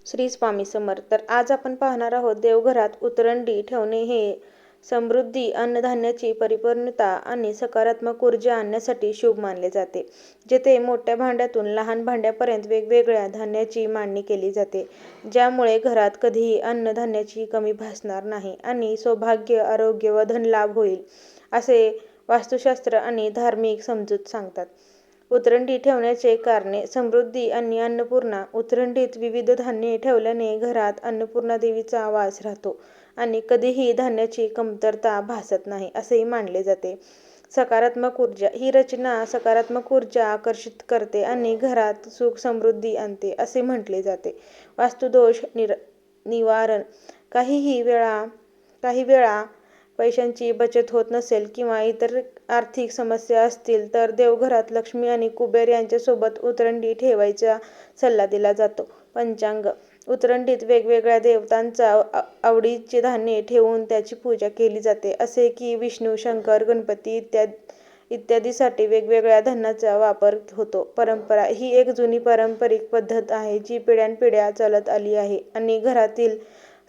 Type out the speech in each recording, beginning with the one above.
श्री स्वामी समर्थ. तर आज आपण पाहणार आहोत देवघरात उतरंडी ठेवणे हे समृद्धी, अन्नधान्याची परिपूर्णता आणि सकारात्मक ऊर्जा आणण्यासाठी शुभ मानले जाते. जेथे मोठ्या भांड्यातून लहान भांड्यापर्यंत वेगवेगळ्या धान्याची मांडणी केली जाते, ज्यामुळे घरात कधीही अन्नधान्याची कमी भासणार नाही आणि सौभाग्य, आरोग्य व धनलाभ होईल, असे वास्तुशास्त्र आणि धार्मिक समजूत सांगतात. उतरंडी ठेवण्याचे कारणे. समृद्धी आणि अन्नपूर्णा. उतरंडीत विविध धान्ये ठेवल्याने घरात अन्नपूर्णा देवीचा वास राहतो आणि कधीही धान्याची कमतरता भासत नाही, असेही मानले जाते. सकारात्मक ऊर्जा. ही रचना सकारात्मक ऊर्जा आकर्षित करते आणि घरात सुख समृद्धी आणते, असे म्हटले जाते. वास्तुदोष निवारण. काही वेळा पैशांची बचत होत नसेल किंवा इतर आर्थिक समस्या असतील तर देवघरात लक्ष्मी आणि कुबेर यांच्यासोबत उतरंडी ठेवायचा सल्ला दिला जातो. पंचांग. उतरंडीत वेगवेगळ्या देवतांचा आवडीचे धान्ये ठेवून त्याची पूजा केली जाते, असे की विष्णू, शंकर, गणपती इत्यादीसाठी वेगवेगळ्या धान्याचा वापर होतो. परंपरा. ही एक जुनी पारंपरिक पद्धत आहे जी पिढ्यानपिढ्या चालत आली आहे आणि घरातील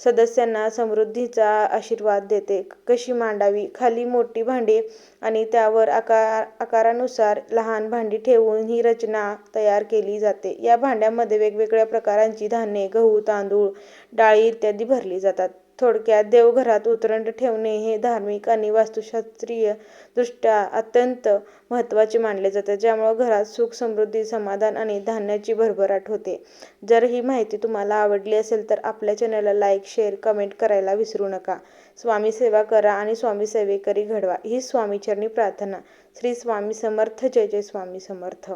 सदस्यांना समृद्धीचा आशीर्वाद देते. कशी मांडावी. खाली मोठी भांडी आणि त्यावर आकारानुसार लहान भांडी ठेवून ही रचना तयार केली जाते. या भांड्यामध्ये वेगवेगळ्या प्रकारची धान्ये, गहू, तांदूळ, डाळी इत्यादी भरली जातात. थोडक्यात देवघरात उतरंड ठेवणे हे धार्मिक आणि वास्तुशास्त्रीय दृष्ट्या अत्यंत महत्त्वाचे मानले जाते, ज्यामुळे घरात सुख, समृद्धी, समाधान आणि धान्याची भरभराट होते. जर ही माहिती तुम्हाला आवडली असेल तर आपल्या चॅनलला लाईक, शेअर, कमेंट करायला विसरू नका. स्वामी सेवा करा आणि स्वामी सेवेकरी घडवा, ही स्वामीचरणी प्रार्थना. श्री स्वामी समर्थ. जय जय स्वामी समर्थ.